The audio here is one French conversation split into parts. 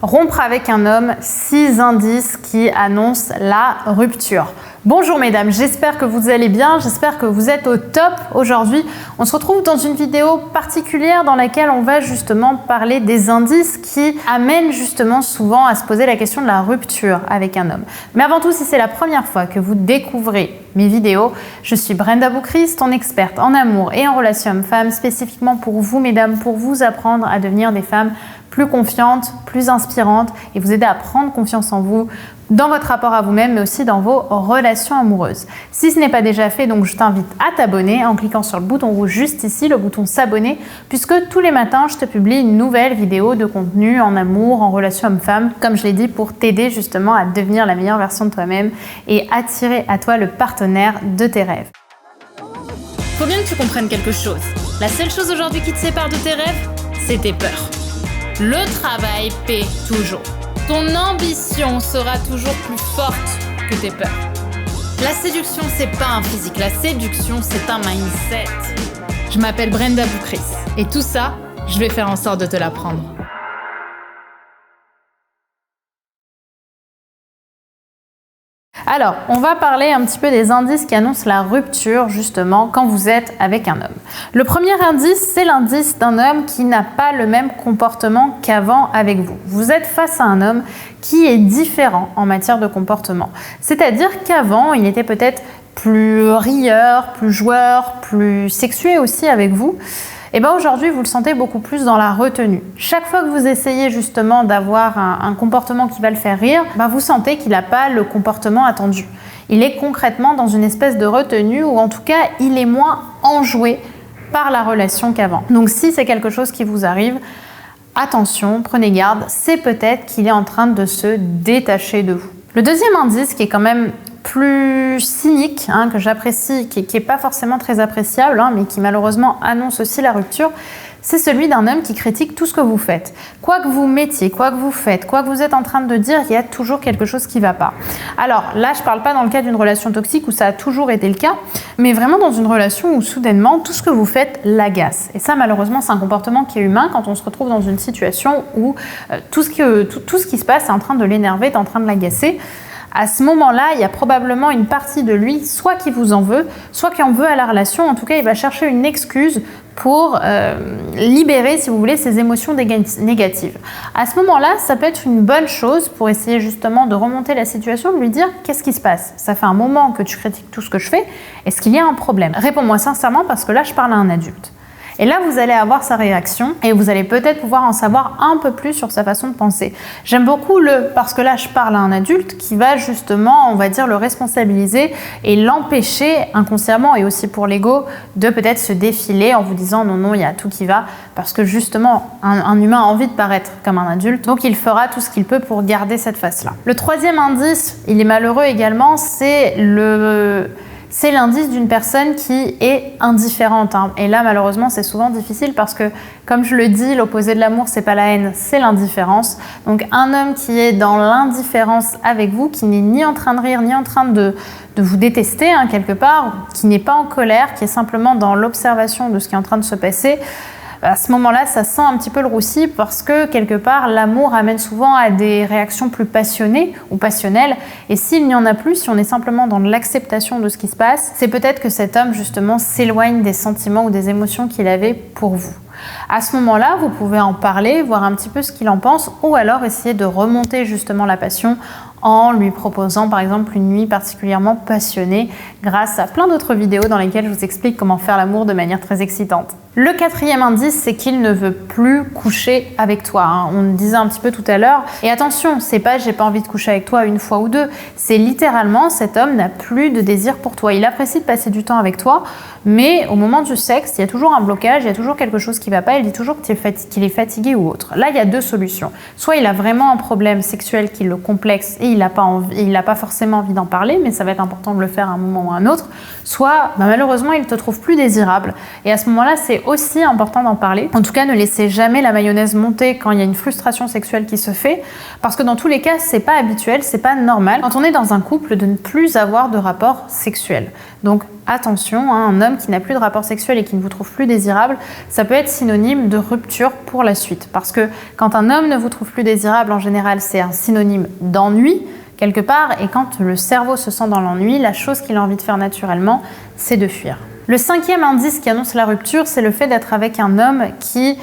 Rompre avec un homme, 6 indices qui annoncent la rupture. Bonjour mesdames, j'espère que vous allez bien, j'espère que vous êtes au top aujourd'hui. On se retrouve dans une vidéo particulière dans laquelle on va justement parler des indices qui amènent justement souvent à se poser la question de la rupture avec un homme. Mais avant tout, si c'est la première fois que vous découvrez mes vidéos, je suis Brenda Boucris, ton experte en amour et en relations hommes-femmes, spécifiquement pour vous mesdames, pour vous apprendre à devenir des femmes plus confiantes, plus inspirantes et vous aider à prendre confiance en vous, dans votre rapport à vous-même, mais aussi dans vos relations amoureuses. Si ce n'est pas déjà fait, donc je t'invite à t'abonner en cliquant sur le bouton rouge juste ici, le bouton s'abonner, puisque tous les matins, je te publie une nouvelle vidéo de contenu en amour, en relations hommes-femmes, comme je l'ai dit, pour t'aider justement à devenir la meilleure version de toi-même et attirer à toi le partenaire de tes rêves. Faut bien que tu comprennes quelque chose. La seule chose aujourd'hui qui te sépare de tes rêves, c'est tes peurs. Le travail paie toujours. Ton ambition sera toujours plus forte que tes peurs. La séduction, c'est pas un physique. La séduction, c'est un mindset. Je m'appelle Brenda Boucris. Et tout ça, je vais faire en sorte de te l'apprendre. Alors, on va parler un petit peu des indices qui annoncent la rupture, justement, quand vous êtes avec un homme. Le premier indice, c'est l'indice d'un homme qui n'a pas le même comportement qu'avant avec vous. Vous êtes face à un homme qui est différent en matière de comportement. C'est-à-dire qu'avant, il était peut-être plus rieur, plus joueur, plus sexué aussi avec vous. Et bien aujourd'hui, vous le sentez beaucoup plus dans la retenue. Chaque fois que vous essayez justement d'avoir un comportement qui va le faire rire, vous sentez qu'il n'a pas le comportement attendu. Il est concrètement dans une espèce de retenue ou en tout cas, il est moins enjoué par la relation qu'avant. Donc si c'est quelque chose qui vous arrive, attention, prenez garde, c'est peut-être qu'il est en train de se détacher de vous. Le deuxième indice qui est quand même plus cynique, que j'apprécie, qui n'est pas forcément très appréciable, mais qui malheureusement annonce aussi la rupture, c'est celui d'un homme qui critique tout ce que vous faites. Quoi que vous mettiez, quoi que vous faites, quoi que vous êtes en train de dire, il y a toujours quelque chose qui ne va pas. Alors là, je ne parle pas dans le cas d'une relation toxique où ça a toujours été le cas, mais vraiment dans une relation où soudainement, tout ce que vous faites l'agace. Et ça, malheureusement, c'est un comportement qui est humain quand on se retrouve dans une situation où tout ce qui se passe est en train de l'énerver, est en train de l'agacer. À ce moment-là, il y a probablement une partie de lui, soit qui vous en veut, soit qui en veut à la relation. En tout cas, il va chercher une excuse pour libérer, si vous voulez, ses émotions négatives. À ce moment-là, ça peut être une bonne chose pour essayer justement de remonter la situation, de lui dire « Qu'est-ce qui se passe? Ça fait un moment que tu critiques tout ce que je fais. Est-ce qu'il y a un problème ?» Réponds-moi sincèrement parce que là, je parle à un adulte. Et là, vous allez avoir sa réaction et vous allez peut-être pouvoir en savoir un peu plus sur sa façon de penser. J'aime beaucoup parce que là, je parle à un adulte qui va justement, on va dire, le responsabiliser et l'empêcher inconsciemment et aussi pour l'ego de peut-être se défiler en vous disant non, il y a tout qui va parce que justement, un humain a envie de paraître comme un adulte. Donc, il fera tout ce qu'il peut pour garder cette face-là. Le troisième indice, il est malheureux également, c'est l'indice d'une personne qui est indifférente. Et là, malheureusement, c'est souvent difficile parce que, comme je le dis, l'opposé de l'amour, c'est pas la haine, c'est l'indifférence. Donc, un homme qui est dans l'indifférence avec vous, qui n'est ni en train de rire, ni en train de vous détester, quelque part, qui n'est pas en colère, qui est simplement dans l'observation de ce qui est en train de se passer, à ce moment-là, ça sent un petit peu le roussi parce que, quelque part, l'amour amène souvent à des réactions plus passionnées ou passionnelles. Et s'il n'y en a plus, si on est simplement dans l'acceptation de ce qui se passe, c'est peut-être que cet homme, justement, s'éloigne des sentiments ou des émotions qu'il avait pour vous. À ce moment-là, vous pouvez en parler, voir un petit peu ce qu'il en pense ou alors essayer de remonter justement la passion en lui proposant par exemple une nuit particulièrement passionnée grâce à plein d'autres vidéos dans lesquelles je vous explique comment faire l'amour de manière très excitante. Le quatrième indice, c'est qu'il ne veut plus coucher avec toi. On le disait un petit peu tout à l'heure. Et attention, c'est pas j'ai pas envie de coucher avec toi une fois ou deux. C'est littéralement cet homme n'a plus de désir pour toi. Il apprécie de passer du temps avec toi, mais au moment du sexe, il y a toujours un blocage, il y a toujours quelque chose qui va pas. Il dit toujours qu'il est fatigué ou autre. Là, il y a deux solutions. Soit il a vraiment un problème sexuel qui le complexe et il n'a pas forcément envie d'en parler, mais ça va être important de le faire à un moment ou à un autre. Soit malheureusement, il te trouve plus désirable. Et à ce moment-là, c'est aussi important d'en parler. En tout cas, ne laissez jamais la mayonnaise monter quand il y a une frustration sexuelle qui se fait, parce que dans tous les cas, c'est pas habituel, c'est pas normal quand on est dans un couple de ne plus avoir de rapport sexuel. Donc, attention, hein, un homme qui n'a plus de rapport sexuel et qui ne vous trouve plus désirable, ça peut être synonyme de rupture pour la suite. Parce que quand un homme ne vous trouve plus désirable, en général, c'est un synonyme d'ennui, quelque part, et quand le cerveau se sent dans l'ennui, la chose qu'il a envie de faire naturellement, c'est de fuir. Le 5e indice qui annonce la rupture, c'est le fait d'être avec un homme qui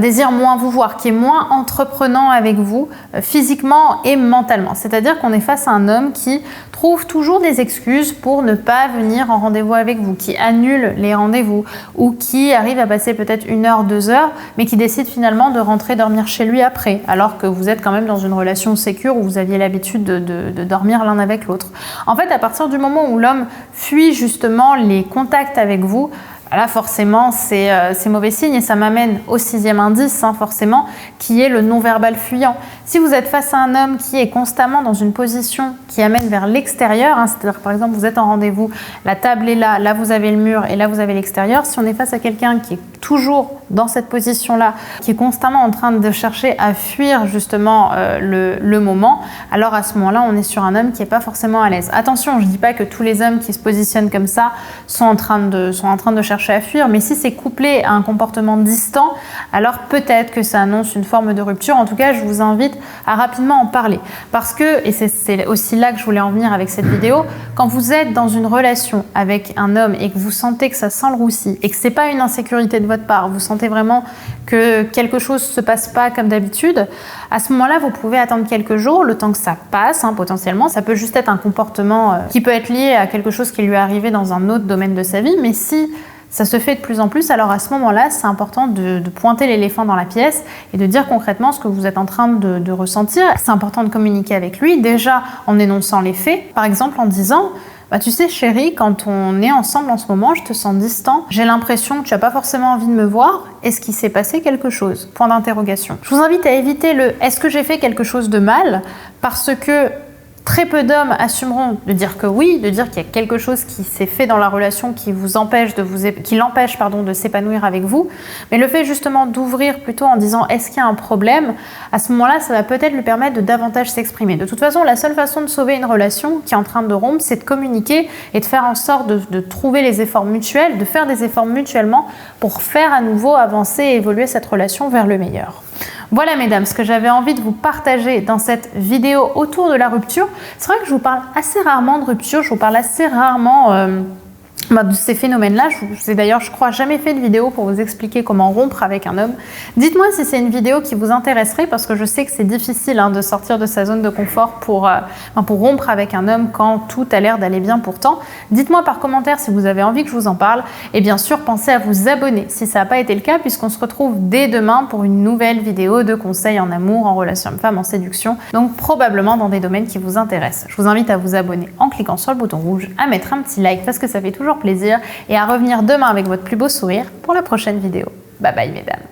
désire moins vous voir, qui est moins entreprenant avec vous physiquement et mentalement. C'est-à-dire qu'on est face à un homme qui trouve toujours des excuses pour ne pas venir en rendez-vous avec vous, qui annule les rendez-vous ou qui arrive à passer peut-être 1 heure, 2 heures, mais qui décide finalement de rentrer dormir chez lui après, alors que vous êtes quand même dans une relation sécure où vous aviez l'habitude de dormir l'un avec l'autre. En fait, à partir du moment où l'homme fuit justement les contacts avec vous, là, forcément, c'est mauvais signe et ça m'amène au 6e indice, hein, forcément, qui est le non-verbal fuyant. Si vous êtes face à un homme qui est constamment dans une position qui amène vers l'extérieur, hein, c'est-à-dire par exemple vous êtes en rendez-vous, la table est là, là vous avez le mur et là vous avez l'extérieur. Si on est face à quelqu'un qui est toujours dans cette position-là, qui est constamment en train de chercher à fuir justement le moment, alors à ce moment-là, on est sur un homme qui n'est pas forcément à l'aise. Attention, je ne dis pas que tous les hommes qui se positionnent comme ça sont en train de chercher à fuir, mais si c'est couplé à un comportement distant, alors peut-être que ça annonce une forme de rupture. En tout cas, je vous invite à rapidement en parler. Parce que, et c'est aussi là que je voulais en venir avec cette vidéo, quand vous êtes dans une relation avec un homme et que vous sentez que ça sent le roussi et que c'est pas une insécurité de votre part, vous sentez vraiment que quelque chose se passe pas comme d'habitude, à ce moment-là, vous pouvez attendre quelques jours, le temps que ça passe, hein, potentiellement. Ça peut juste être un comportement qui peut être lié à quelque chose qui lui est arrivé dans un autre domaine de sa vie, mais si ça se fait de plus en plus, alors à ce moment-là, c'est important de pointer l'éléphant dans la pièce et de dire concrètement ce que vous êtes en train de ressentir. C'est important de communiquer avec lui, déjà en énonçant les faits, par exemple en disant « Tu sais chérie, quand on est ensemble en ce moment, je te sens distant, j'ai l'impression que tu n'as pas forcément envie de me voir, est-ce qu'il s'est passé quelque chose ?» Point d'interrogation. Je vous invite à éviter le « est-ce que j'ai fait quelque chose de mal ?» parce que très peu d'hommes assumeront de dire que oui, de dire qu'il y a quelque chose qui s'est fait dans la relation qui l'empêche de s'épanouir avec vous. Mais le fait justement d'ouvrir plutôt en disant est-ce qu'il y a un problème, à ce moment-là, ça va peut-être lui permettre de davantage s'exprimer. De toute façon, la seule façon de sauver une relation qui est en train de rompre, c'est de communiquer et de faire en sorte de trouver les efforts mutuels, de faire des efforts mutuellement pour faire à nouveau avancer et évoluer cette relation vers le meilleur. Voilà mesdames, ce que j'avais envie de vous partager dans cette vidéo autour de la rupture. C'est vrai que je vous parle assez rarement de rupture, je vous parle assez rarement de ces phénomènes-là. Je vous ai d'ailleurs, je crois, jamais fait de vidéo pour vous expliquer comment rompre avec un homme. Dites-moi si c'est une vidéo qui vous intéresserait parce que je sais que c'est difficile de sortir de sa zone de confort pour rompre avec un homme quand tout a l'air d'aller bien pourtant. Dites-moi par commentaire si vous avez envie que je vous en parle et bien sûr, pensez à vous abonner si ça n'a pas été le cas puisqu'on se retrouve dès demain pour une nouvelle vidéo de conseils en amour, en relation homme-femme, en séduction, donc probablement dans des domaines qui vous intéressent. Je vous invite à vous abonner en cliquant sur le bouton rouge, à mettre un petit like parce que ça fait toujours plaisir et à revenir demain avec votre plus beau sourire pour la prochaine vidéo. Bye bye mesdames.